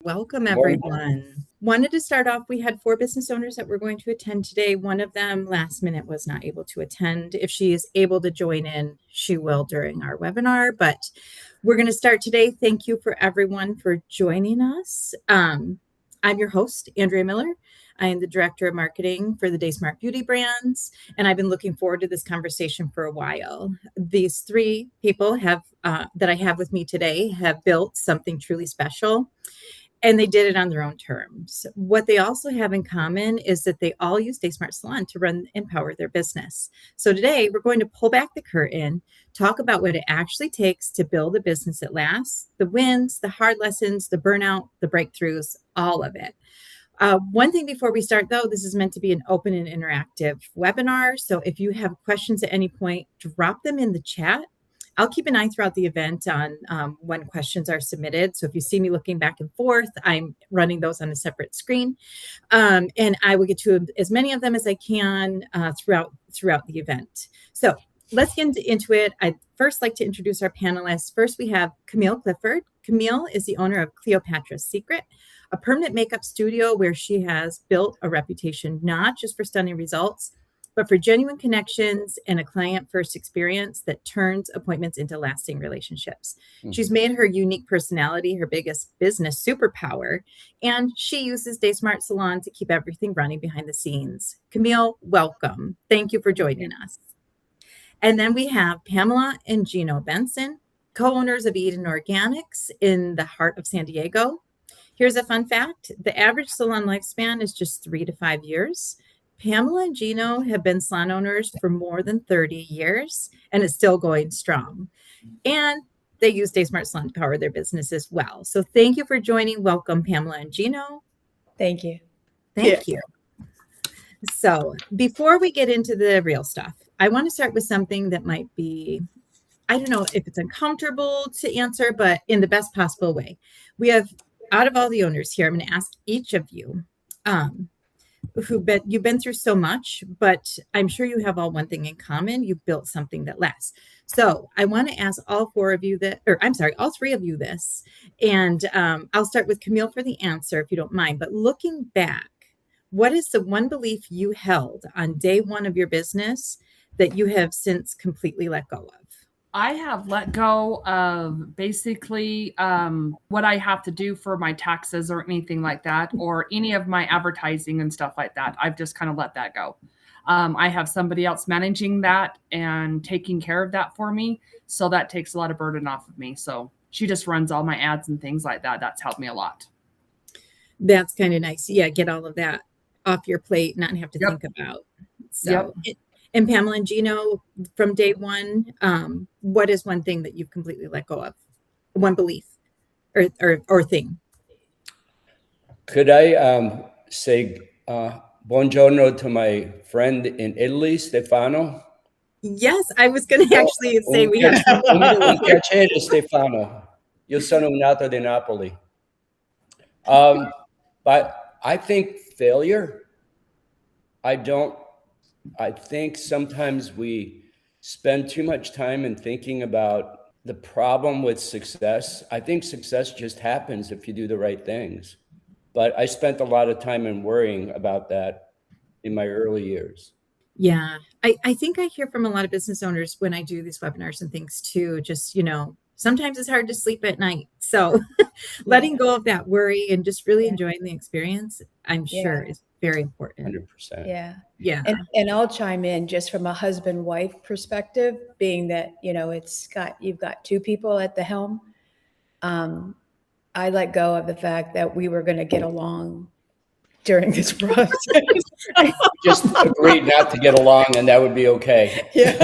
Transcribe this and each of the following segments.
Welcome, Morning. everyone. Wanted to start off, we had 4 business owners that were going to attend today. One of them last minute was not able to attend. If she is able to join in, she will during our webinar, but we're going to start today. Thank you for everyone for joining us. I'm your host, Andrea Miller. I am the Director of Marketing for the DaySmart Beauty brands, and I've been looking forward to this conversation for a while. These 3 people that I have with me today have built something truly special, and they did it on their own terms. What they also have in common is that they all use DaySmart Salon to run and power their business. So today we're going to pull back the curtain, talk about what it actually takes to build a business that lasts, the wins, the hard lessons, the burnout, the breakthroughs, all of it. One thing before we start, though, this is meant to be an open and interactive webinar. So if you have questions at any point, drop them in the chat. I'll keep an eye throughout the event on when questions are submitted. So if you see me looking back and forth, I'm running those on a separate screen. And I will get to as many of them as I can throughout the event. So let's get into it. I'd first like to introduce our panelists. First, we have Camille Clifford. Camille is the owner of Cleopatra's Secret, a permanent makeup studio where she has built a reputation not just for stunning results, but for genuine connections and a client-first experience that turns appointments into lasting relationships. Mm-hmm. She's made her unique personality her biggest business superpower, and she uses DaySmart Salon to keep everything running behind the scenes. Camille, welcome. Thank you for joining us. And then we have Pamela and Gino Benson, co-owners of Eden Organics in the heart of San Diego. Here's a fun fact. The average salon lifespan is just 3 to 5 years. Pamela and Gino have been salon owners for more than 30 years, and it's still going strong. And they use DaySmart Salon to power their business as well. So thank you for joining. Welcome, Pamela and Gino. Thank you. Thank you. So before we get into the real stuff, I want to start with something that might be, I don't know if it's uncomfortable to answer, but in the best possible way. We have, out of all the owners here, I'm going to ask each of you, you've been through so much, but I'm sure you have all one thing in common. You built something that lasts. So I want to ask all 3 of you this. And I'll start with Camille for the answer, if you don't mind. But looking back, what is the one belief you held on day one of your business that you have since completely let go of? I have let go of basically what I have to do for my taxes or anything like that, or any of my advertising and stuff like that. I've just kind of let that go. I have somebody else managing that and taking care of that for me. So that takes a lot of burden off of me. So she just runs all my ads and things like that. That's helped me a lot. That's kind of nice. Yeah, get all of that off your plate, not have to think about. So. Yep. And Pamela and Gino, from day one, what is one thing that you've completely let go of? One belief or thing? Could I say buongiorno to my friend in Italy, Stefano? Yes, I was going to actually say we have. Un piacere, Stefano. Io sono nato di Napoli. But I think failure, I think sometimes we spend too much time in thinking about the problem with success. I think success just happens if you do the right things. But I spent a lot of time in worrying about that in my early years. Yeah, I think I hear from a lot of business owners when I do these webinars and things too, just, sometimes it's hard to sleep at night. So letting go of that worry and just really enjoying the experience, I'm sure is very important. 100%. Yeah. And I'll chime in just from a husband-wife perspective, being that, you've got 2 people at the helm. I let go of the fact that we were going to get along during this process. Just agreed not to get along, and that would be okay. Yeah.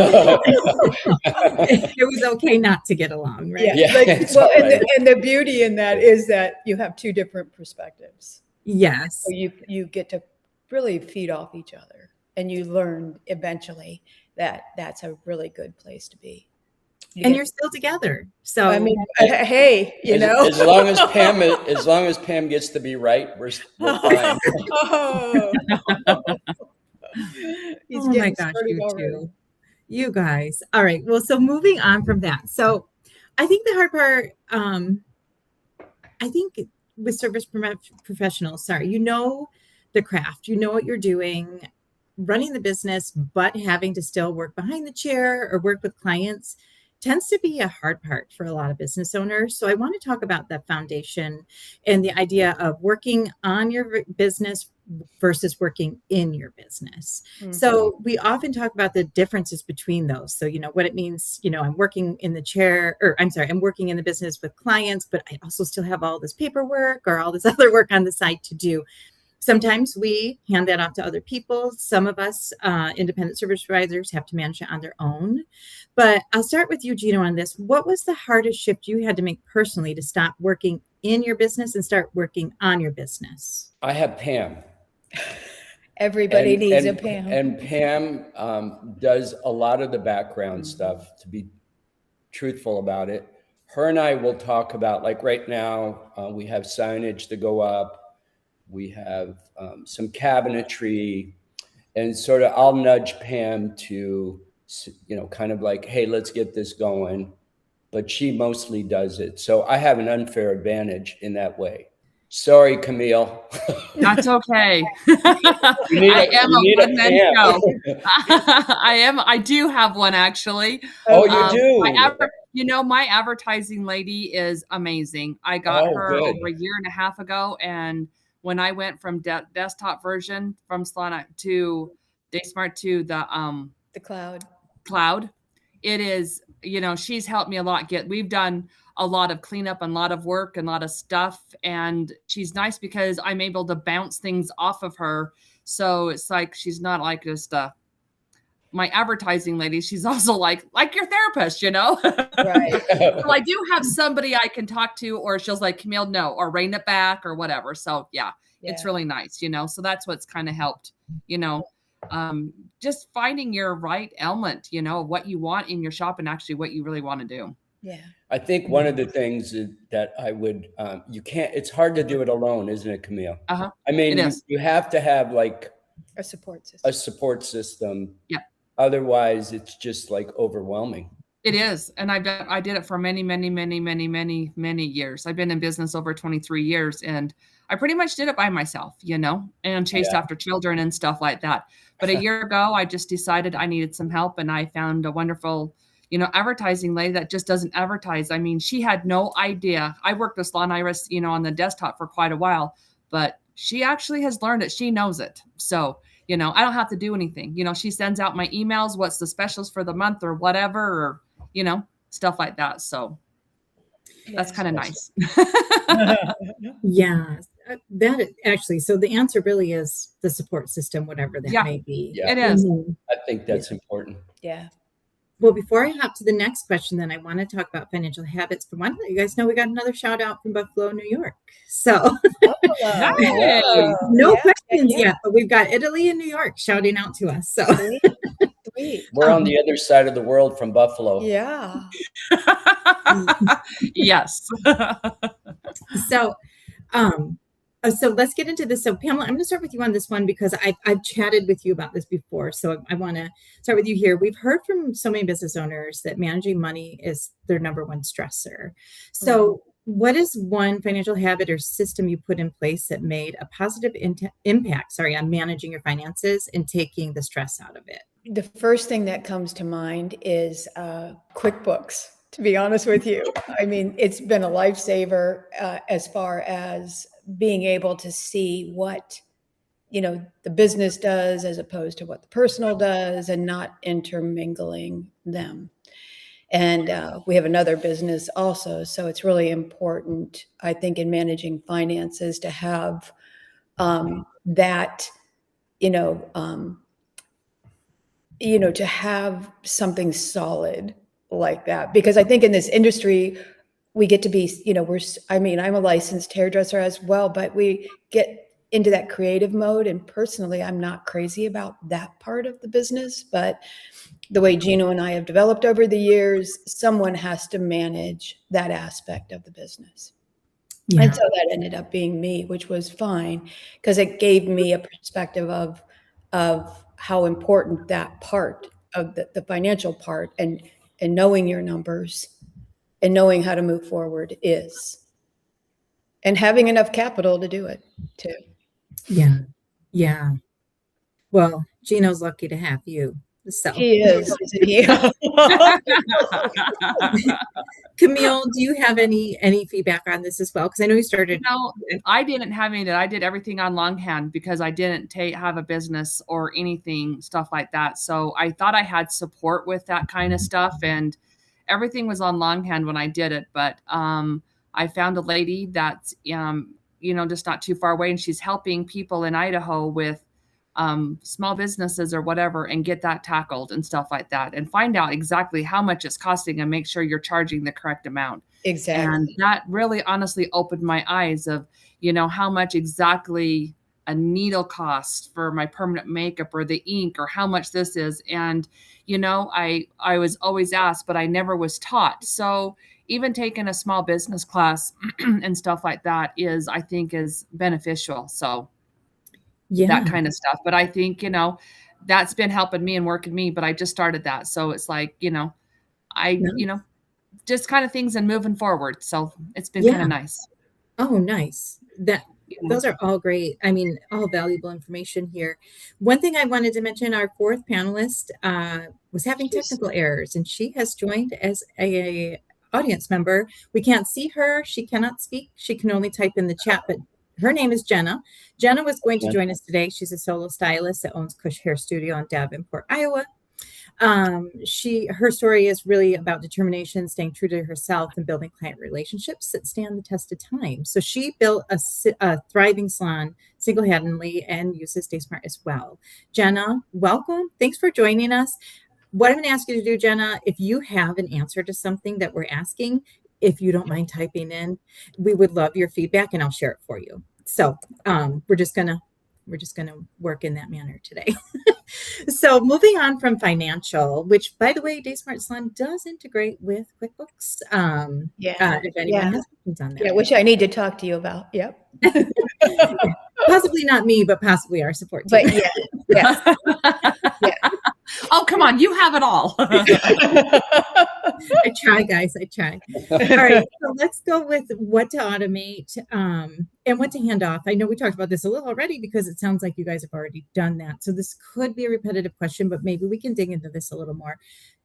It was okay not to get along, right? Yeah. And the beauty in that is that you have 2 different perspectives. Yes. So you get to really feed off each other, and you learn eventually that that's a really good place to be. You're still together. So I mean, hey, as long as Pam gets to be right, we're fine. Oh my gosh, you two. You guys. All right. Well, so moving on from that. So I think the hard part, I think with professionals, sorry, you know the craft, you know what you're doing, running the business, but having to still work behind the chair or work with clients tends to be a hard part for a lot of business owners. So I want to talk about the foundation and the idea of working on your business versus working in your business. So we often talk about the differences between those. So, what it means, I'm working in the chair, or I'm sorry, I'm working in the business with clients, but I also still have all this paperwork or all this other work on the side to do. Sometimes we hand that off to other people. Some of us independent service providers have to manage it on their own. But I'll start with you, Gino, on this. What was the hardest shift you had to make personally to stop working in your business and start working on your business? I have Pam. Everybody needs a Pam. And Pam does a lot of the background stuff, to be truthful about it. Her and I will talk about, like right now, we have signage to go up. We have some cabinetry, and sort of I'll nudge Pam to, kind of like, hey, let's get this going. But she mostly does it. So I have an unfair advantage in that way. Sorry, Camille. That's okay. I am a one-man show. I do have one, actually. Oh, you do? My advertising lady is amazing. I got her over a year and a half ago, and when I went from desktop version from Salon to DaySmart to the cloud, it is, she's helped me a lot. We've done a lot of cleanup and a lot of work and a lot of stuff. And she's nice because I'm able to bounce things off of her. So it's like, she's not like just my advertising lady. She's also like your therapist, Right. So I do have somebody I can talk to, or she'll like, Camille, no, or rein it back or whatever. So yeah. It's really nice, so that's what's kind of helped, just finding your right element, what you want in your shop and actually what you really want to do. Yeah. I think one of the things that I would, it's hard to do it alone, isn't it, Camille? Uh-huh. I mean, you have to have like a support system. Yeah. Otherwise it's just like overwhelming. It is. And I did it for many, many, many, many, many, many years. I've been in business over 23 years, and I pretty much did it by myself, and chased after children and stuff like that. But a year ago, I just decided I needed some help, and I found a wonderful, advertising lady that just doesn't advertise. I mean, she had no idea. I worked with Salon Iris, on the desktop for quite a while, but she actually has learned it. She knows it. So, I don't have to do anything. She sends out my emails, what's the specials for the month or whatever, or, stuff like that. So that's kind of nice. Yeah, that actually, so the answer really is the support system, whatever that may be. Yeah. It is. I think that's important. Yeah. Well, before I hop to the next question, then I want to talk about financial habits. For one, you guys know we got another shout out from Buffalo, New York. So no questions yet, but we've got Italy and New York shouting out to us. So Sweet. We're on the other side of the world from Buffalo. Yeah. Yes. So let's get into this. So Pamela, I'm going to start with you on this one because I've chatted with you about this before. So I want to start with you here. We've heard from so many business owners that managing money is their number one stressor. So what is one financial habit or system you put in place that made a positive impact on managing your finances and taking the stress out of it? The first thing that comes to mind is QuickBooks, to be honest with you. I mean, it's been a lifesaver as far as being able to see what, the business does as opposed to what the personal does and not intermingling them. And we have another business also. So it's really important, I think, in managing finances to have that, to have something solid like that. Because I think in this industry, we get to be, I'm a licensed hairdresser as well, but we get into that creative mode. And personally, I'm not crazy about that part of the business, but the way Gino and I have developed over the years, someone has to manage that aspect of the business. Yeah. And so that ended up being me, which was fine because it gave me a perspective of how important that part of the financial part and knowing your numbers and knowing how to move forward is. And having enough capital to do it too. Yeah. Yeah. Well, Gino's lucky to have you. So, He is, isn't he? Camille, do you have any feedback on this as well? Because I know you started. No, I didn't have any of that. I did everything on longhand because I didn't have a business or anything, stuff like that. So I thought I had support with that kind of stuff, and everything was on longhand when I did it. But I found a lady that's just not too far away, and she's helping people in Idaho with small businesses or whatever, and get that tackled and stuff like that, and find out exactly how much it's costing and make sure you're charging the correct amount. Exactly. And that really honestly opened my eyes of, how much exactly a needle costs for my permanent makeup, or the ink, or how much this is. And, I was always asked, but I never was taught. So even taking a small business class and stuff like that I think is beneficial. So that kind of stuff. But I think, that's been helping me and working me, but I just started that. So it's like, just kind of things and moving forward. So it's been kind of nice. Oh, nice. Those are all great. I mean, all valuable information here. One thing I wanted to mention, our fourth panelist was having technical errors, and she has joined as a audience member. We can't see her. She cannot speak. She can only type in the chat, but her name is Jenna. Jenna was going to join us today. She's a solo stylist that owns Cush Hair Studio in Davenport, Iowa. Her story is really about determination, staying true to herself, and building client relationships that stand the test of time. So she built a thriving salon single-handedly and uses DaySmart as well. Jenna, welcome. Thanks for joining us. What I'm going to ask you to do, Jenna, if you have an answer to something that we're asking, if you don't mind typing in, we would love your feedback, and I'll share it for you. So we're just gonna work in that manner today. So moving on from financial, which by the way, DaySmart Salon does integrate with QuickBooks. If anyone has questions on that. Yeah, which I need to talk to you about. Yep. Possibly not me, but possibly our support team. But yeah. Oh, come on. You have it all. I try, guys. I try. All right. So let's go with what to automate and what to hand off. I know we talked about this a little already because it sounds like you guys have already done that. So this could be a repetitive question, but maybe we can dig into this a little more.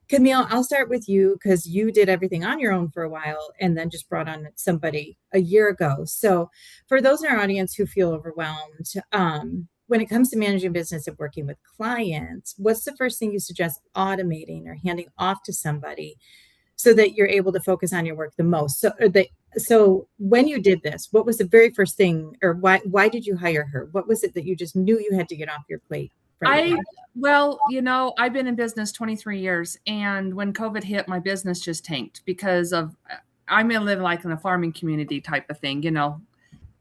Camille, I'll start with you because you did everything on your own for a while and then just brought on somebody a year ago. So for those in our audience who feel overwhelmed, when it comes to managing business and working with clients, what's the first thing you suggest automating or handing off to somebody so that you're able to focus on your work the most? So when you did this, what was the very first thing, or why did you hire her? What was it that you just knew you had to get off your plate? Well, I've been in business 23 years, and when COVID hit, my business just tanked because of, I'm going to live like in a farming community type of thing,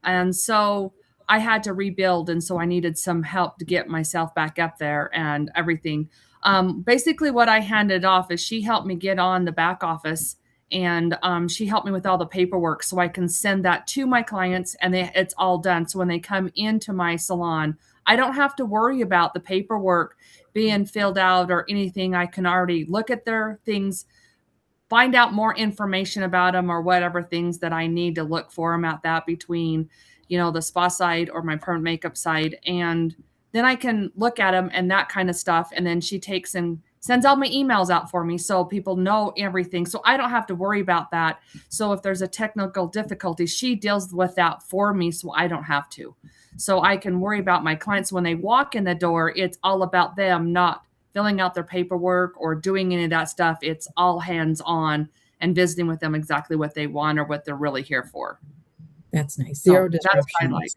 and so I had to rebuild. And so I needed some help to get myself back up there and everything. Basically what I handed off is she helped me get on the back office, and she helped me with all the paperwork so I can send that to my clients, and it's all done. So when they come into my salon, I don't have to worry about the paperwork being filled out or anything. I can already look at their things, find out more information about them or whatever things that I need to look for them at that between, the spa side or my permanent makeup side. And then I can look at them and that kind of stuff. And then she takes and sends all my emails out for me so people know everything. So I don't have to worry about that. So if there's a technical difficulty, she deals with that for me so I don't have to. So I can worry about my clients when they walk in the door. It's all about them, not filling out their paperwork or doing any of that stuff. It's all hands on and visiting with them exactly what they want or what they're really here for. That's nice. Zero disruptions. That's what I like.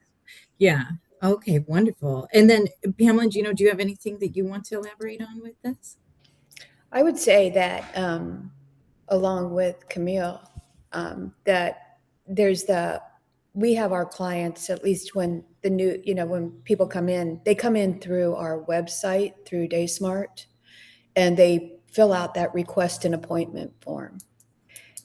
Yeah. Okay, wonderful. And then Pamela and Gino, do you have anything that you want to elaborate on with this? I would say that along with Camille, that we have our clients, at least when when people come in, they come in through our website, through DaySmart, and they fill out that request an appointment form.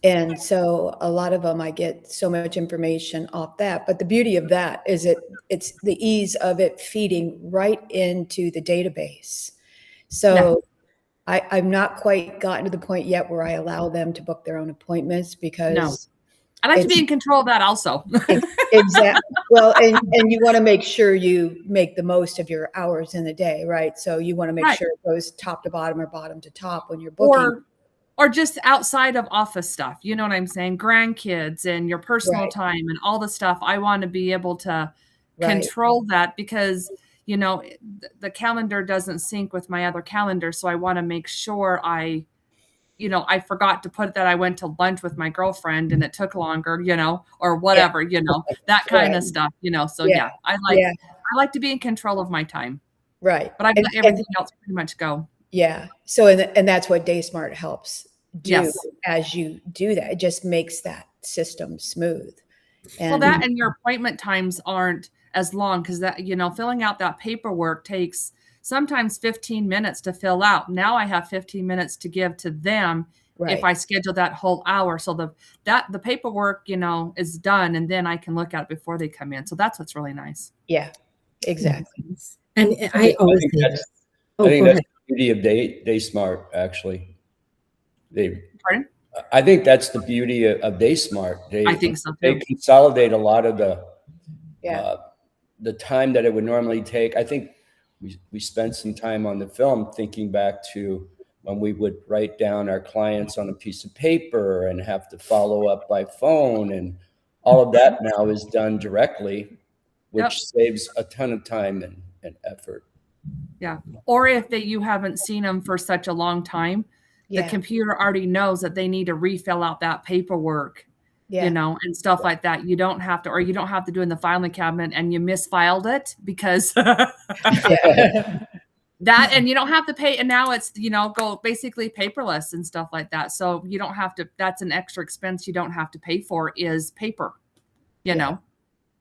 And so a lot of them, I get so much information off that. But the beauty of that is it's the ease of it feeding right into the database. So I've not quite gotten to the point yet where I allow them to book their own appointments because I like to be in control of that also. Exactly. Well, and you want to make sure you make the most of your hours in the day, right? So you want to make Right. sure it goes top to bottom or bottom to top when you're booking. Or just outside of office stuff. You know what I'm saying? Grandkids and your personal Right. time and all the stuff. I want to be able to Right. control that because, you know, the calendar doesn't sync with my other calendar. So I want to make sure I forgot to put that I went to lunch with my girlfriend and it took longer, or whatever, that kind Right. of stuff, So Yeah. I like to be in control of my time, Right. but I let everything else pretty much go. Yeah. So, and that's what DaySmart helps do. Yes. As you do that. It just makes that system smooth. Well, that and your appointment times aren't as long because that, filling out that paperwork takes sometimes 15 minutes to fill out. Now I have 15 minutes to give to them Right. if I schedule that whole hour. So the paperwork, is done and then I can look at it before they come in. So that's what's really nice. Yeah, exactly. And I always think say that's- this. I think Go that's ahead. the beauty of DaySmart, actually. Pardon? I think that's the beauty of DaySmart. I think so They too. consolidate a lot of Yeah. the time that it would normally take. I think we spent some time on the film thinking back to when we would write down our clients on a piece of paper and have to follow up by phone, and all of that now is done directly, which Yep. saves a ton of time and effort. Yeah. Or if you haven't seen them for such a long time, the Yeah. computer already knows that they need to refill out that paperwork, Yeah. and stuff like that. You don't have to do in the filing cabinet and you misfiled it because Yeah. that, and you don't have to pay. And now it's, go basically paperless and stuff like that. So you don't have to, that's an extra expense you don't have to pay for is paper,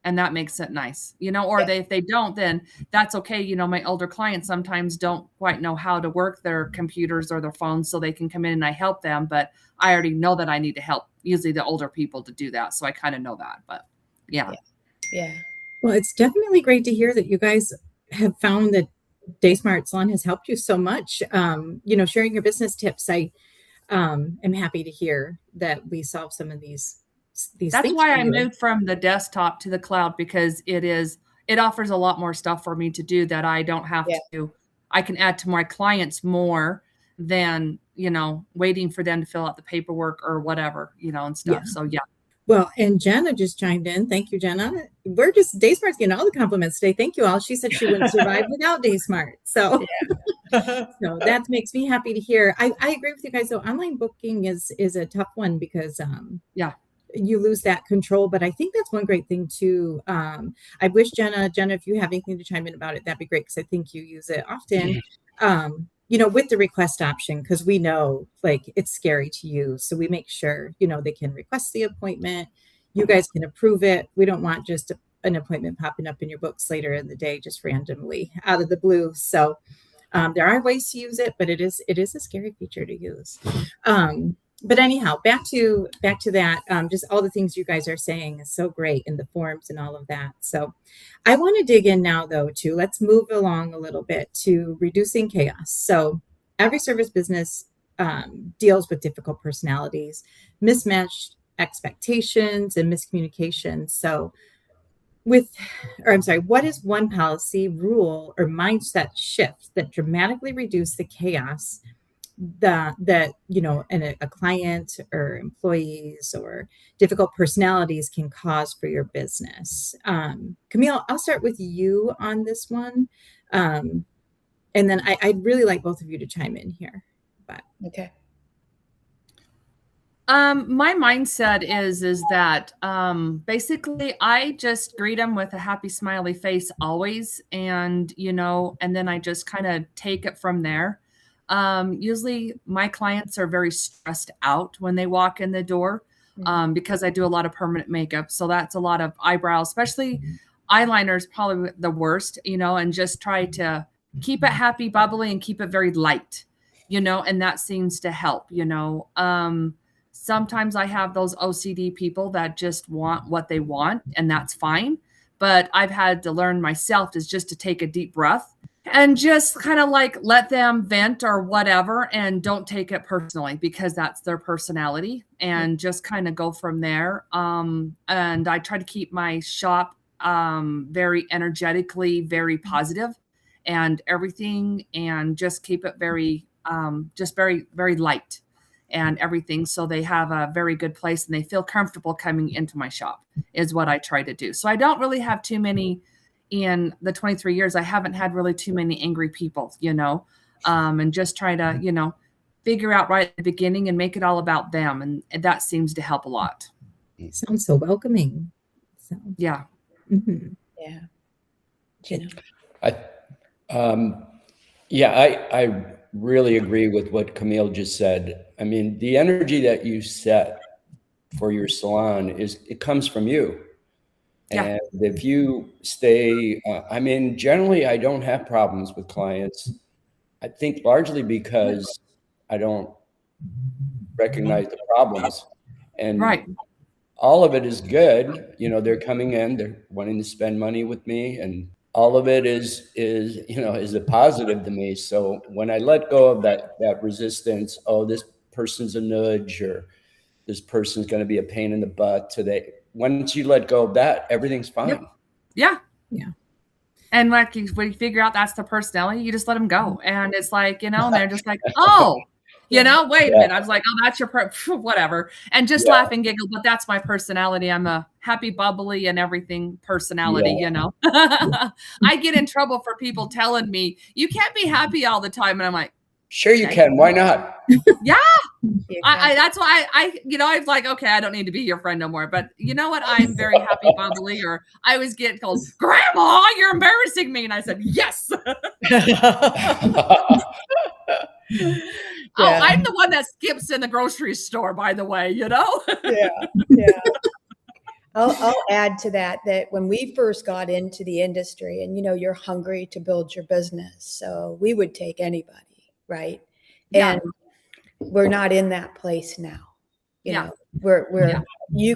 and that makes it nice, or Yeah. if they don't, then that's okay. My older clients sometimes don't quite know how to work their computers or their phones, so they can come in and I help them, but I already know that I need to help usually the older people to do that. So I kind of know that, but yeah. Yeah. Well, it's definitely great to hear that you guys have found that DaySmart Salon has helped you so much. Sharing your business tips. I am happy to hear that we solve some of these That's things why for I you. moved from the desktop to the cloud, because it offers a lot more stuff for me to do that I don't have to. I can add to my clients more than, waiting for them to fill out the paperwork or whatever, and stuff. Yeah. So yeah. Well, and Jenna just chimed in. Thank you, Jenna. DaySmart's getting all the compliments today. Thank you all. She said she wouldn't survive without DaySmart. So, so that makes me happy to hear. I agree with you guys though. Online booking is a tough one because you lose that control. But I think that's one great thing too. I wish Jenna, if you have anything to chime in about it, that'd be great because I think you use it often. With the request option, because we know like it's scary to use. So we make sure, they can request the appointment. You guys can approve it. We don't want just an appointment popping up in your books later in the day, just randomly out of the blue. So there are ways to use it, but it is a scary feature to use. But anyhow, back to that, just all the things you guys are saying is so great in the forms and all of that. So I want to dig in now, though, let's move along a little bit to reducing chaos. So every service business deals with difficult personalities, mismatched expectations, and miscommunication. So what is one policy, rule, or mindset shift that dramatically reduce the chaos that a client or employees or difficult personalities can cause for your business? Camille, I'll start with you on this one, and then I'd really like both of you to chime in here. But Okay. My mindset is that basically I just greet them with a happy smiley face always, and and then I just kind of take it from there. Usually my clients are very stressed out when they walk in the door, because I do a lot of permanent makeup. So that's a lot of eyebrows, especially eyeliner is probably the worst, and just try to keep it happy, bubbly, and keep it very light, and that seems to help, sometimes I have those OCD people that just want what they want, and that's fine. But I've had to learn myself is just to take a deep breath and just kind of like let them vent or whatever, and don't take it personally, because that's their personality, and just kind of go from there. And I try to keep my shop very energetically, very positive and everything, and just keep it very, just very, very light and everything. So they have a very good place and they feel comfortable coming into my shop is what I try to do. So I don't really have too many, in the 23 years, I haven't had really too many angry people, and just try to, figure out right at the beginning and make it all about them. And that seems to help a lot. Sounds so welcoming. So, Yeah. mhm. Yeah. Gina. I really agree with what Camille just said. I mean, the energy that you set for your salon it comes from you. Yeah. And if you stay, generally I don't have problems with clients. I think largely because I don't recognize the problems, and Right. all of it is good. They're coming in, they're wanting to spend money with me, and all of it is a positive to me. So when I let go of that resistance, oh, this person's a nudge, or this person's going to be a pain in the butt today. Once you let go of that, everything's fine. Yep. Yeah. Yeah. And like when you figure out that's the personality, you just let them go. And it's like, and they're just like, oh, wait a minute. I was like, oh, that's your whatever. And just laugh and giggle. But that's my personality. I'm a happy, bubbly and everything personality, I get in trouble for people telling me you can't be happy all the time. And I'm like, sure you can. Why not? Yeah. That's why I was like, okay, I don't need to be your friend no more. But you know what? I'm very happy, bubbly. Or I always get called, Grandma, you're embarrassing me. And I said, yes. Oh, I'm the one that skips in the grocery store, by the way, Yeah. I'll add to that when we first got into the industry, and you're hungry to build your business, so we would take anybody, right? Yeah. And we're not in that place now. You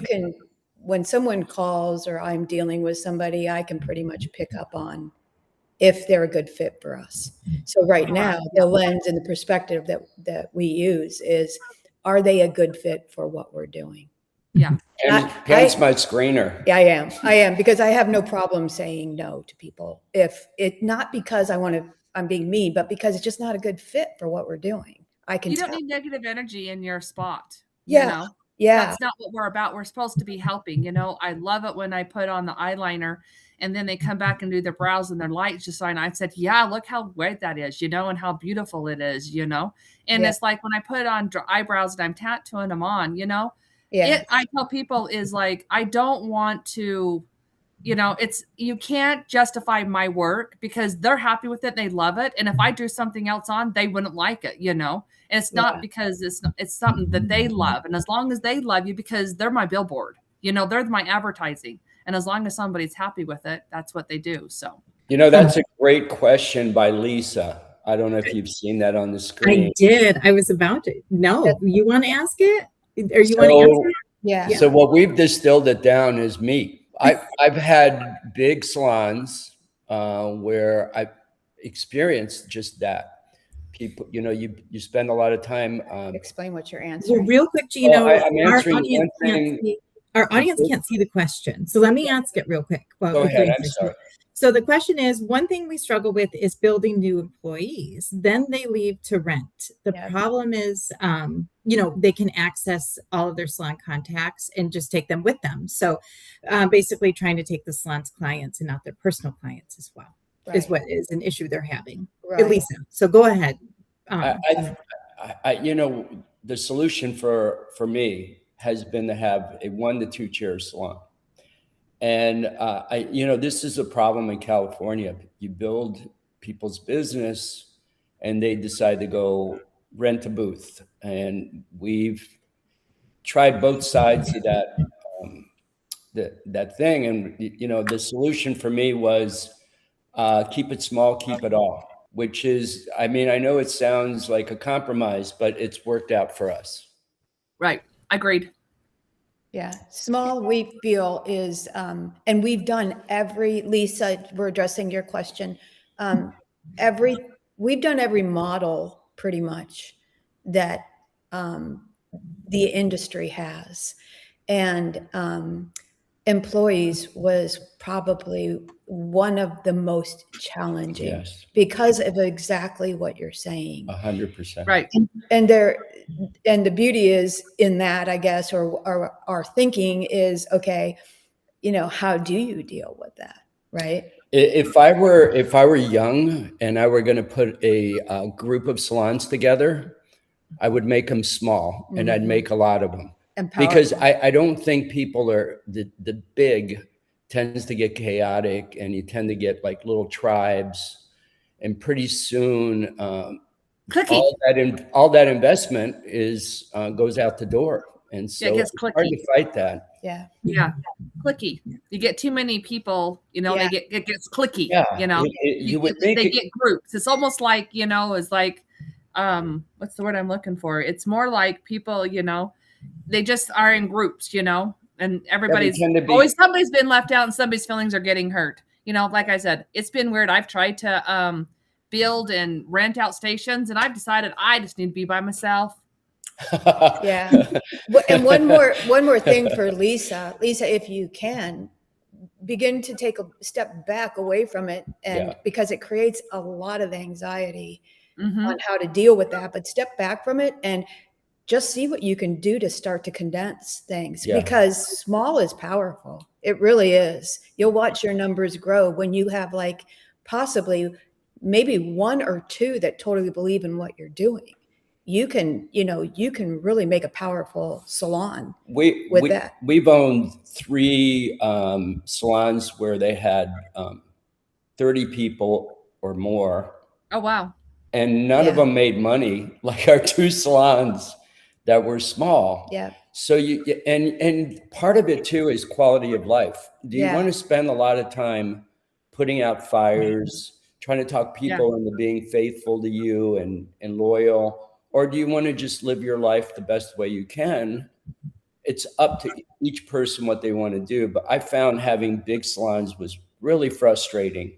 can, when someone calls or I'm dealing with somebody, I can pretty much pick up on if they're a good fit for us. So right now, the lens and the perspective that we use is, are they a good fit for what we're doing? Yeah. Pam's my screener. Yeah, I am, because I have no problem saying no to people. If it, not because I'm being mean, but because it's just not a good fit for what we're doing. You don't need negative energy in your spot. Yeah. That's not what we're about. We're supposed to be helping. I love it when I put on the eyeliner and then they come back and do their brows and their lights just fine. I said, yeah, look how great that is, and how beautiful it is, and it's like when I put on eyebrows and I'm tattooing them on, I tell people is like, I don't want to, you can't justify my work because they're happy with it. They love it. And if I do something else on, they wouldn't like it, and it's not because it's something that they love. And as long as they love you, because they're my billboard, they're my advertising. And as long as somebody's happy with it, that's what they do. So, that's a great question by Lisa. I don't know if you've seen that on the screen. I did. I was about to. No, you want to ask it? Or you want to answer it? Yeah. So what we've distilled it down is me. I've had big salons where I've experienced just that. People, you spend a lot of time. Explain what you're answering. Well, real quick, Gino, I'm answering one thing. Our audience can't see the question. So let me ask it real quick. Go ahead. I'm sorry. So the question is, one thing we struggle with is building new employees. Then they leave to rent. The problem is, they can access all of their salon contacts and just take them with them. So basically trying to take the salon's clients and not their personal clients as well is what is an issue they're having. Right. Elisa, so go ahead. The solution for me has been to have a 1 to 2 chair salon. And, this is a problem in California. You build people's business and they decide to go rent a booth. And we've tried both sides of that thing. And, the solution for me was keep it small, keep it all, which is, I know it sounds like a compromise, but it's worked out for us. Right. Agreed. Yeah. Small, we feel is, and we've done Lisa, we're addressing your question. we've done every model pretty much that the industry has. And employees was probably one of the most challenging. Yes. Because of exactly what you're saying. 100%. Right. And the beauty is in that, I guess, or our thinking is, okay, how do you deal with that? Right. If I were young and I were going to put a group of salons together, I would make them small, and I'd make a lot of them. Because I don't think people are the big tends to get chaotic, and you tend to get like little tribes, and pretty soon all that investment is goes out the door, and so it's hard to fight that. Yeah. Clicky. You get too many people, it gets clicky. Yeah. You would think they get groups. It's almost like it's like what's the word I'm looking for? It's more like people, they just are in groups, and everybody's always somebody's been left out and somebody's feelings are getting hurt. Like I said, it's been weird. I've tried to build and rent out stations, and I've decided I just need to be by myself. Yeah. And one more thing for Lisa, if you can begin to take a step back away from it, and because it creates a lot of anxiety on how to deal with that, but step back from it and just see what you can do to start to condense things, because small is powerful. It really is. You'll watch your numbers grow when you have like possibly maybe one or two that totally believe in what you're doing. You can really make a powerful salon with that. We've owned 3 salons where they had 30 people or more. Oh, wow. And none of them made money like our 2 salons that were small. Yeah. So and part of it too is quality of life. Do you want to spend a lot of time putting out fires, trying to talk people into being faithful to you and loyal? Or do you want to just live your life the best way you can? It's up to each person what they want to do. But I found having big salons was really frustrating,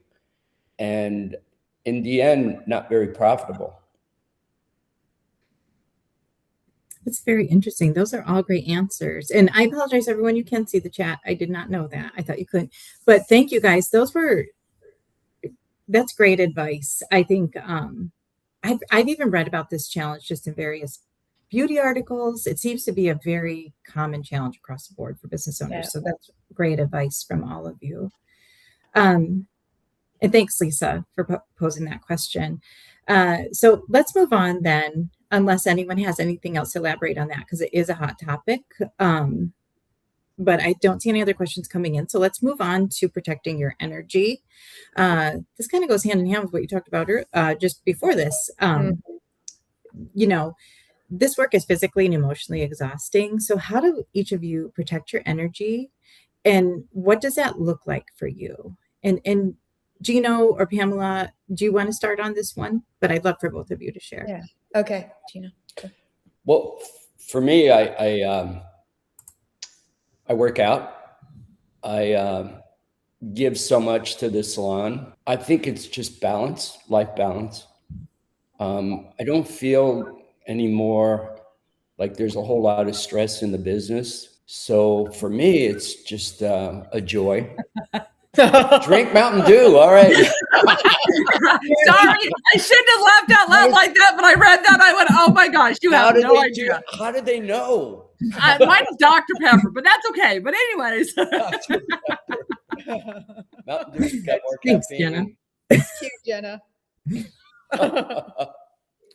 and in the end, not very profitable. It's very interesting. Those are all great answers. And I apologize, everyone. You can see the chat. I did not know that. I thought you couldn't. But thank you, guys. That's great advice. I think I've even read about this challenge just in various beauty articles. It seems to be a very common challenge across the board for business owners. So that's great advice from all of you. And thanks, Lisa, for posing that question. So let's move on then, unless anyone has anything else to elaborate on that, because it is a hot topic. But I don't see any other questions coming in. So let's move on to protecting your energy. This kind of goes hand in hand with what you talked about just before this. This work is physically and emotionally exhausting. So how do each of you protect your energy, and what does that look like for you? And Gino or Pamela, do you want to start on this one? But I'd love for both of you to share. Yeah. Okay, Gino. Well, for me, I work out. I give so much to the salon. I think it's just balance, life balance. I don't feel anymore like there's a whole lot of stress in the business. So for me, it's just a joy. Drink Mountain Dew. All right. Sorry, I shouldn't have laughed out loud like that, but I read that. I went, oh my gosh, you have no idea. How did they know? Mine's Dr. Pepper, but that's okay. But anyways. Mountain Dew's got more Thanks, caffeine. Cute, Jenna.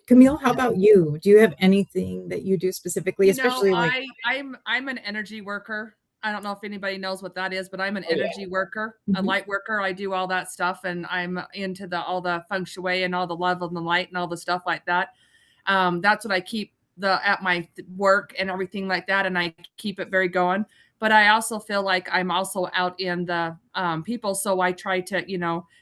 Camille, how about you? Do you have anything that you do specifically, especially I'm an energy worker. I don't know if anybody knows what that is, but I'm an energy worker, a light worker. I do all that stuff, and I'm into all the feng shui and all the love and the light and all the stuff like that. That's what I keep at my work and everything like that, and I keep it very going. But I also feel like I'm also out in the people, so I try to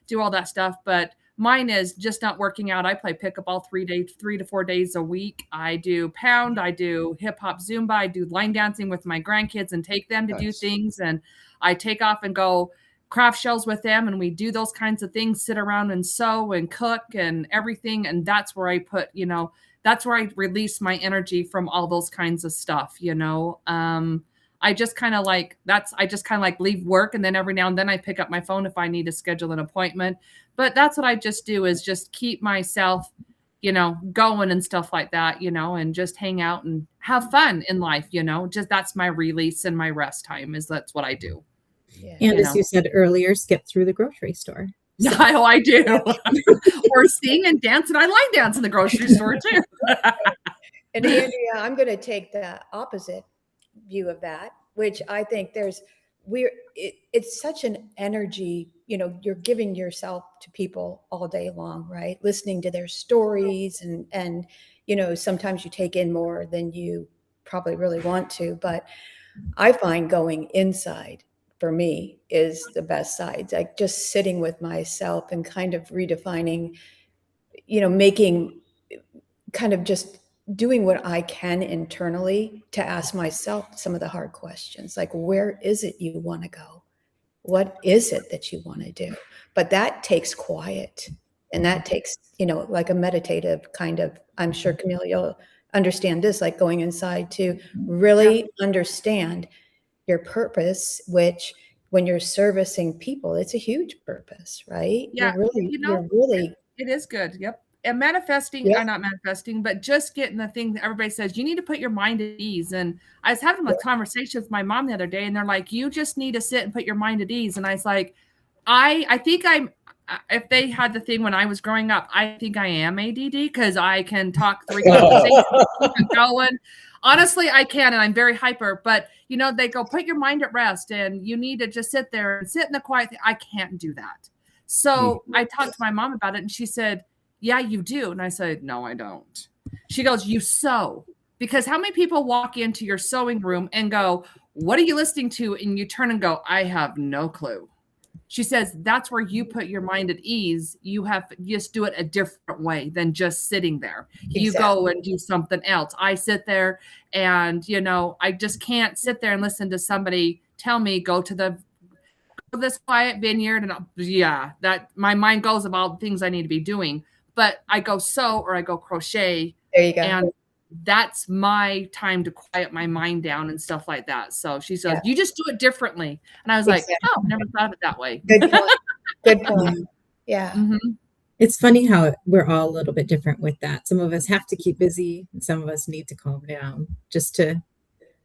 do all that stuff. But mine is just not working out. I play pickup all 3 to 4 days a week. I do pound. I do hip hop Zumba. I do line dancing with my grandkids and take them to do things. And I take off and go craft shows with them, and we do those kinds of things, sit around and sew and cook and everything. And that's where I put, that's where I release my energy from all those kinds of stuff, I just kind of like leave work, and then every now and then I pick up my phone if I need to schedule an appointment. But that's what I just do, is just keep myself, going and stuff like that, and just hang out and have fun in life, just that's my release and my rest time, that's what I do. Yeah. And as you said earlier, skip through the grocery store. So. Yeah, I do. Or sing and dance, and I like dance in the grocery store too. And Andrea, I'm going to take the opposite view of that, which I think it's such an energy, you're giving yourself to people all day long, right? Listening to their stories and sometimes you take in more than you probably really want to, but I find going inside for me is the best side. Like just sitting with myself and kind of redefining, making kind of just doing what I can internally to ask myself some of the hard questions, like, where is it you want to go? What is it that you want to do? But that takes quiet, and that takes, like a meditative kind of, I'm sure Camille, you'll understand this, like going inside to really understand your purpose, which when you're servicing people, it's a huge purpose, right? Yeah. You're really, it is good. Yep. And manifesting, not manifesting, but just getting the thing that everybody says, you need to put your mind at ease. And I was having a conversation with my mom the other day, and they're like, you just need to sit and put your mind at ease. And I was like, I think if they had the thing when I was growing up, I think I am ADD, because I can talk 3 conversations going. Honestly, I can, and I'm very hyper, but they go, put your mind at rest, and you need to just sit there and sit in the quiet. I can't do that. So I talked to my mom about it, and she said, yeah, you do. And I said, no, I don't. She goes, you sew. Because how many people walk into your sewing room and go, what are you listening to? And you turn and go, I have no clue. She says, that's where you put your mind at ease. You just do it a different way than just sitting there. Exactly. You go and do something else. I sit there and, I just can't sit there and listen to somebody tell me, go to this quiet vineyard. And that my mind goes about things I need to be doing. But I go sew or I go crochet. There you go. And that's my time to quiet my mind down and stuff like that. So she says, you just do it differently. And I was like, oh, never thought of it that way. Good point. Good point. Yeah. Mm-hmm. It's funny how we're all a little bit different with that. Some of us have to keep busy, and some of us need to calm down just to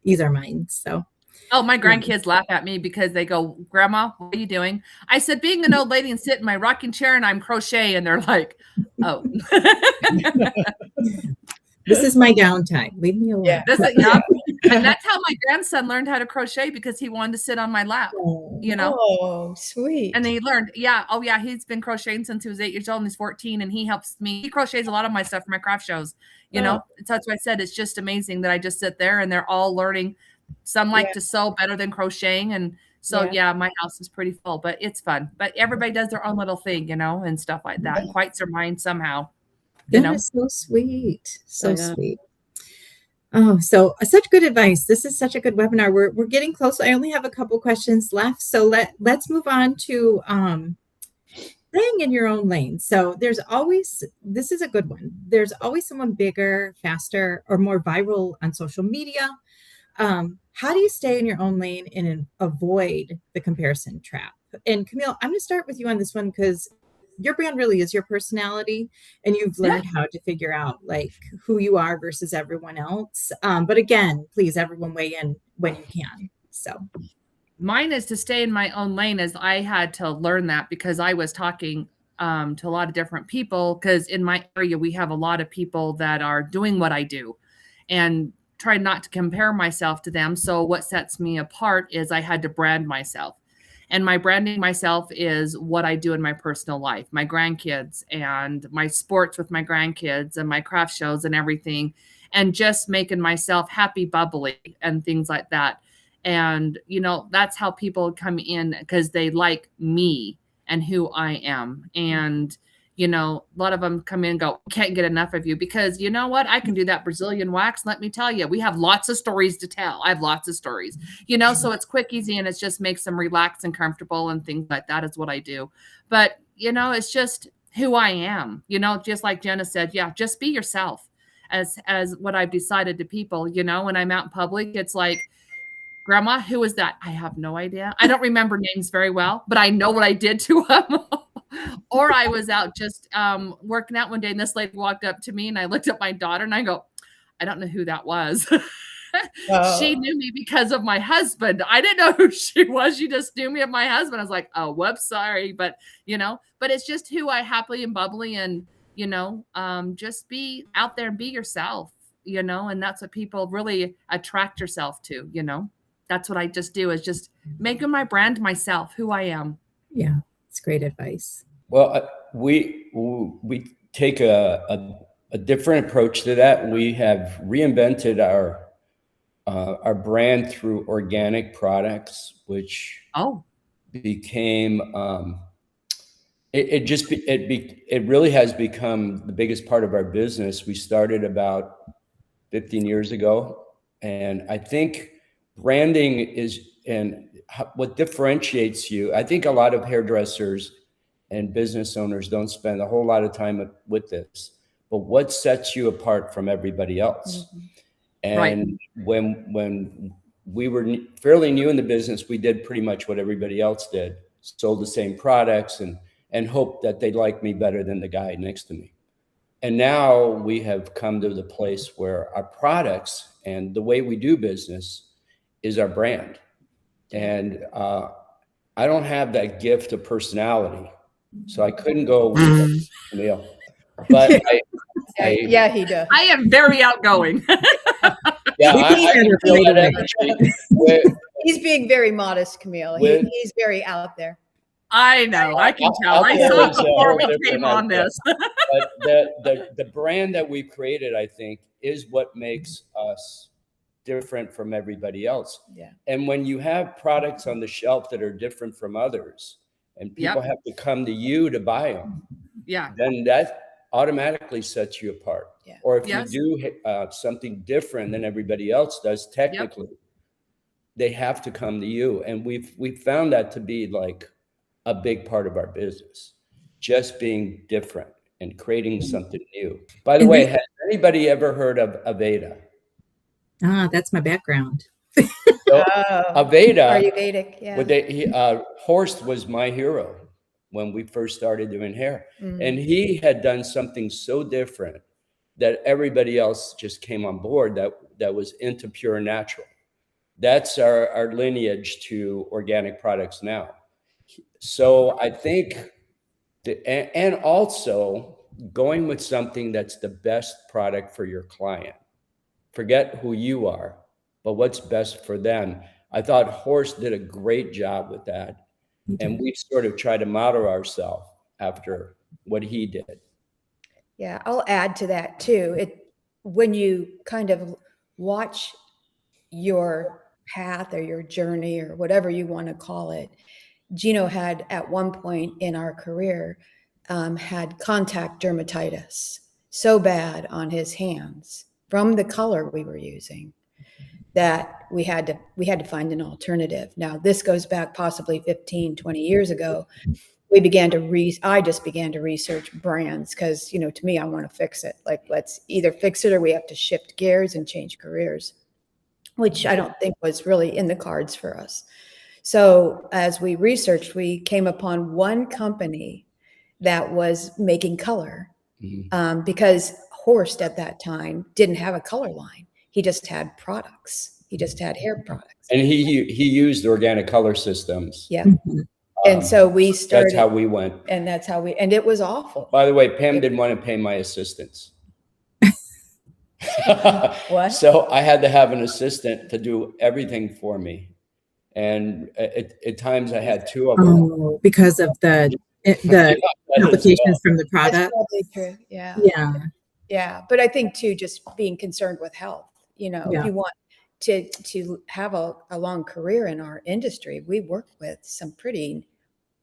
ease our minds. So. Oh, my grandkids laugh at me because they go, Grandma, what are you doing? I said, being an old lady and sit in my rocking chair and I'm crocheting. And they're like, oh. This is my downtime. Leave me alone. Yeah. And that's how my grandson learned how to crochet, because he wanted to sit on my lap, Oh, sweet. And he learned, he's been crocheting since he was 8 years old, and he's 14, and he helps me. He crochets a lot of my stuff for my craft shows, So that's why I said it's just amazing that I just sit there and they're all learning. Some like to sew better than crocheting. And so, my house is pretty full, but it's fun. But everybody does their own little thing, and stuff like that. Quiets their mind somehow. That is so sweet. So sweet. Oh, so such good advice. This is such a good webinar. We're getting close. I only have a couple questions left. So let's move on to staying in your own lane. So this is a good one. There's always someone bigger, faster, or more viral on social media. How do you stay in your own lane and avoid the comparison trap? And Camille, I'm going to start with you on this one, because your brand really is your personality, and you've learned how to figure out like who you are versus everyone else. But again, please, everyone weigh in when you can. So mine is to stay in my own lane, as I had to learn that because I was talking to a lot of different people, because in my area, we have a lot of people that are doing what I do, and try not to compare myself to them. So what sets me apart is I had to brand myself. And my branding myself is what I do in my personal life, my grandkids and my sports with my grandkids and my craft shows and everything, and just making myself happy, bubbly and things like that. And, that's how people come in, because they like me and who I am. And, You know, a lot of them come in and go, can't get enough of you, because you know what? I can do that Brazilian wax. Let me tell you, we have lots of stories to tell. I have lots of stories, you know, so it's quick, easy, and it just makes them relaxed and comfortable and things like that is what I do. But, you know, it's just who I am, you know, just like Jenna said, yeah, just be yourself as what I've decided to people, you know, when I'm out in public, it's like, Grandma, who is that? I have no idea. I don't remember names very well, but I know what I did to them. Or I was out just working out one day, and this lady walked up to me, and I looked at my daughter, and I go, I don't know who that was. She knew me because of my husband. I didn't know who she was. She just knew me of my husband. I was like, oh, whoops, sorry. But, you know, but it's just who I happily and bubbly and, you know, just be out there and be yourself, you know, and that's what people really attract yourself to, you know. That's what I just do, is just making my brand myself, who I am. Yeah, it's great advice. Well, we take a different approach to that. We have reinvented our brand through organic products, which became it really has become the biggest part of our business. We started about 15 years ago, and I think branding is, and what differentiates you. I think a lot of hairdressers and business owners don't spend a whole lot of time with this, but what sets you apart from everybody else? Mm-hmm. And when we were fairly new in the business, we did pretty much what everybody else did, sold the same products and hoped that they'd like me better than the guy next to me. And now we have come to the place where our products and the way we do business is our brand. And I don't have that gift of personality, so I couldn't go with Camille. But yeah, he does. I am very outgoing. Yeah, I can feel that energy. He's being very modest, Camille. He's very out there. I know. I can tell. I saw it before we came on this. But the brand that we've created, I think, is what makes us different from everybody else. Yeah. And when you have products on the shelf that are different from others, and people have to come to you to buy them, then that automatically sets you apart. Yeah. Or if you do something different than everybody else does, technically, they have to come to you. And we've found that to be like a big part of our business, just being different and creating something new. By the way, has anybody ever heard of Aveda? That's my background. So, Aveda, Ayurvedic, yeah. Horst was my hero when we first started doing hair. Mm-hmm. And he had done something so different that everybody else just came on board that was into pure natural. That's our lineage to organic products now. So I think, and also going with something that's the best product for your client. Forget who you are, but what's best for them. I thought Horst did a great job with that. And we sort of tried to model ourselves after what he did. Yeah, I'll add to that too. When you kind of watch your path or your journey or whatever you want to call it, Gino had at one point in our career had contact dermatitis so bad on his hands from the color we were using that we had to find an alternative. Now, this goes back possibly 15, 20 years ago. I just began to research brands because, you know, to me, I want to fix it. Like, let's either fix it or we have to shift gears and change careers, which I don't think was really in the cards for us. So as we researched, we came upon one company that was making color because Horst at that time didn't have a color line. He just had products. He just had hair products. And he used organic color systems. Yeah. And so we started. That's how we went. And and it was awful. By the way, Pam didn't want to pay my assistants. What? So I had to have an assistant to do everything for me. And at times I had two of them. Oh, because of the complications from the product. That's probably true. Yeah. Yeah. Yeah. But I think too, just being concerned with health, you know, if you want to have a long career in our industry, we work with some pretty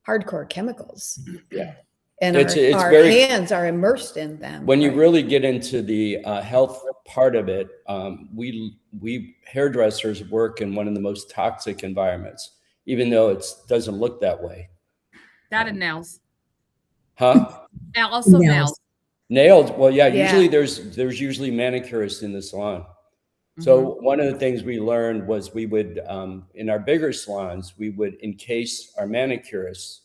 hardcore chemicals. Yeah. and It's our very, hands are immersed in them. when you really get into the health part of it, we hairdressers work in one of the most toxic environments, even though it doesn't look that way. That and nails. Huh? And also Nails. nails. Nails. Well, yeah, Yeah. usually there's usually manicurists in the salon. So one of the things we learned was we would, in our bigger salons, we would encase our manicurists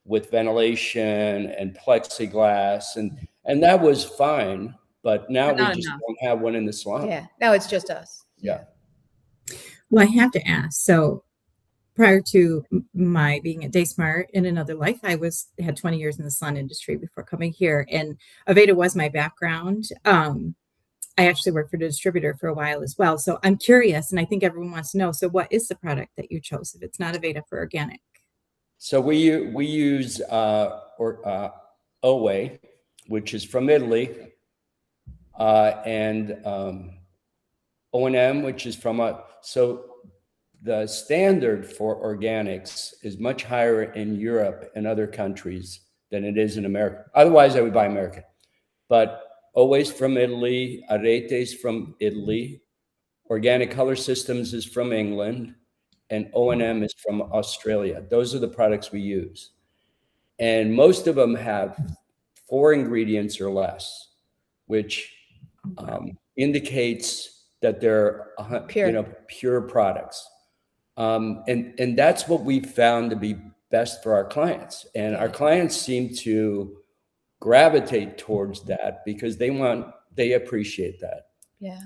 with ventilation and plexiglass, and that was fine. But now But not we just enough. don't have one in the salon. Yeah, now it's just us. Yeah. Well, I have to ask. So prior to my being at DaySmart in another life, I had 20 years in the salon industry before coming here, and Aveda was my background. I actually worked for the distributor for a while as well. So I'm curious, and I think everyone wants to know. So what is the product that you chose if it's not Aveda for organic? So we use Owe, which is from Italy, and O&M, which is from so the standard for organics is much higher in Europe and other countries than it is in America. Otherwise, I would buy American. But always from Italy, Arete's from Italy, Organic Color Systems is from England, and O&M is from Australia. Those are the products we use. And most of them have 4 ingredients or less, which indicates that they're pure products. And that's what we found to be best for our clients. And our clients seem to gravitate towards that because they appreciate that. Yeah.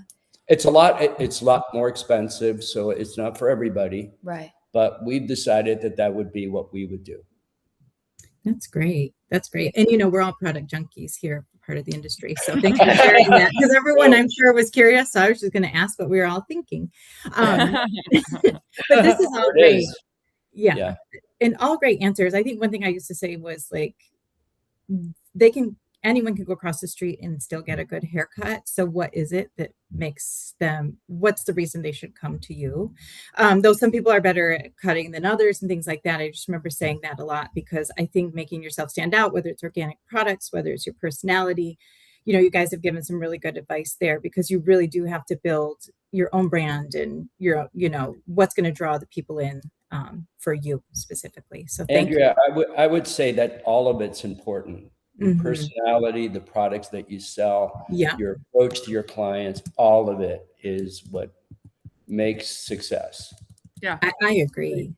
It's a lot more expensive, so it's not for everybody. Right. But we've decided that would be what we would do. That's great. That's great. And we're all product junkies here, part of the industry. So thank you for sharing that, because everyone, I'm sure, was curious. So I was just going to ask what we were all thinking. But this is all great. Yeah. And all great answers. I think one thing I used to say was like, anyone can go across the street and still get a good haircut. So what is it that makes them, what's the reason they should come to you? Though some people are better at cutting than others and things like that. I just remember saying that a lot because I think making yourself stand out, whether it's organic products, whether it's your personality, you guys have given some really good advice there, because you really do have to build your own brand and what's going to draw the people in for you specifically. So thank Andrea, you. I would say that all of it's important. Your personality, the products that you sell, your approach to your clients, all of it is what makes success. Yeah, I agree.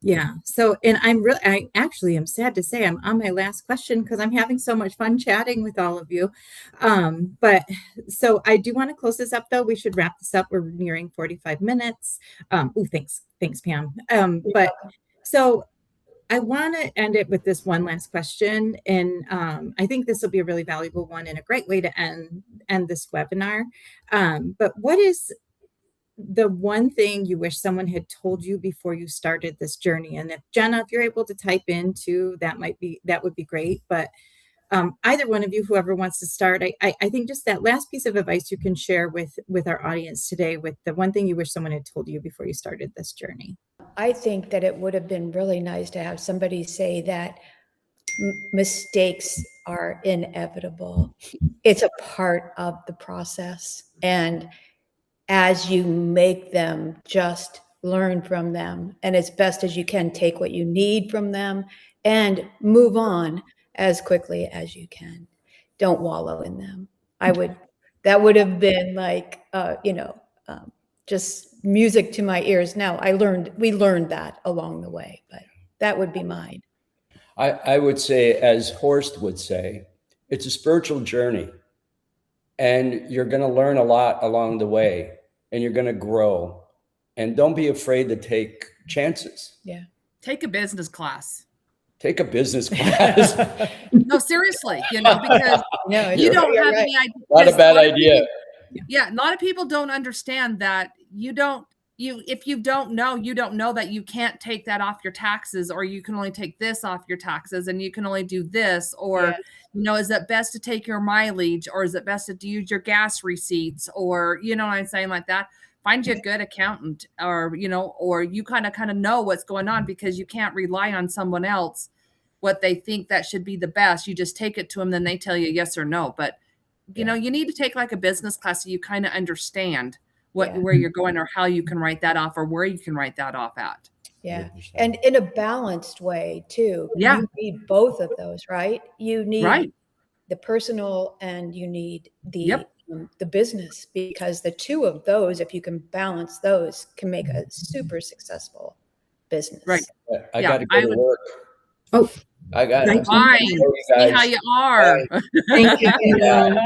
Yeah. So, and I actually am sad to say I'm on my last question because I'm having so much fun chatting with all of you. But so I do want to close this up though. We should wrap this up. We're nearing 45 minutes. Thanks, Pam. But so I want to end it with this one last question. And I think this will be a really valuable one and a great way to end this webinar. But what is the one thing you wish someone had told you before you started this journey? And if Jenna, if you're able to type into that would be great. But either one of you, whoever wants to start, I think just that last piece of advice you can share with our audience today, with the one thing you wish someone had told you before you started this journey. I think that it would have been really nice to have somebody say that mistakes are inevitable. It's a part of the process. And as you make them, just learn from them. And as best as you can, take what you need from them and move on as quickly as you can. Don't wallow in them. That would have been like, just music to my ears. Now we learned that along the way, but that would be mine. I would say, as Horst would say, it's a spiritual journey, and you're going to learn a lot along the way, and you're going to grow, and don't be afraid to take chances. Yeah. Take a business class. Take a business class. No, seriously, because you don't have any idea. Not a bad idea. Yeah, a lot of people don't understand that if you don't know that you can't take that off your taxes, or you can only take this off your taxes, and you can only do this, or is it best to take your mileage, or is it best to use your gas receipts, or what I'm saying, like that. Find you a good accountant, or you kind of know what's going on, because you can't rely on someone else what they think that should be the best. You just take it to them, then they tell you yes or no. But you know, you need to take like a business class so you kind of understand where you're going or how you can write that off or where you can write that off at. Yeah. 100%. And in a balanced way too. Yeah. You need both of those, right? You need Right. the personal and you need the Yep. the business, because the two of those, if you can balance those, can make a super successful business. Right. I Yeah, got to go I to would- work. Oh, I got Right. it. Fine. See how you are. thank you, Camille.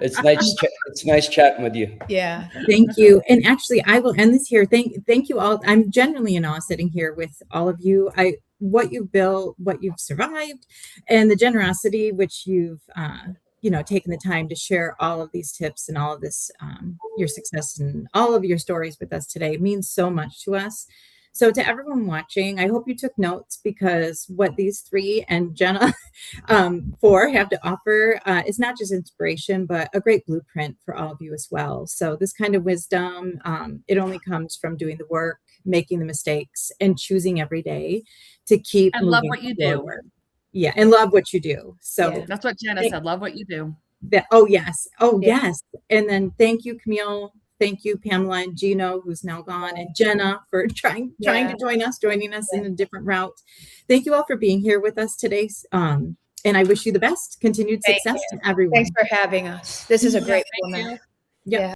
It's nice. It's nice chatting with you. Yeah. Thank you. And actually, I will end this here. Thank you all. I'm genuinely in awe sitting here with all of you. What you've built, what you've survived, and the generosity which you've taken the time to share all of these tips and all of this your success and all of your stories with us today means so much to us. So to everyone watching, I hope you took notes, because what these three and Jenna four have to offer is not just inspiration, but a great blueprint for all of you as well. So this kind of wisdom, it only comes from doing the work, making the mistakes, and choosing every day to keep And love moving what you do. forward. Yeah, and love what you do. So Yeah. That's what Jenna said. Love what you do. yes. Yeah. Yes. And then thank you, Camille. Thank you, Pamela and Gino, who's now gone, and Jenna for joining us in a different route. Thank you all for being here with us today. And I wish you the best continued Thank success you. to everyone. Thanks for having us. This is a great Thank format. you. Yep. Yeah.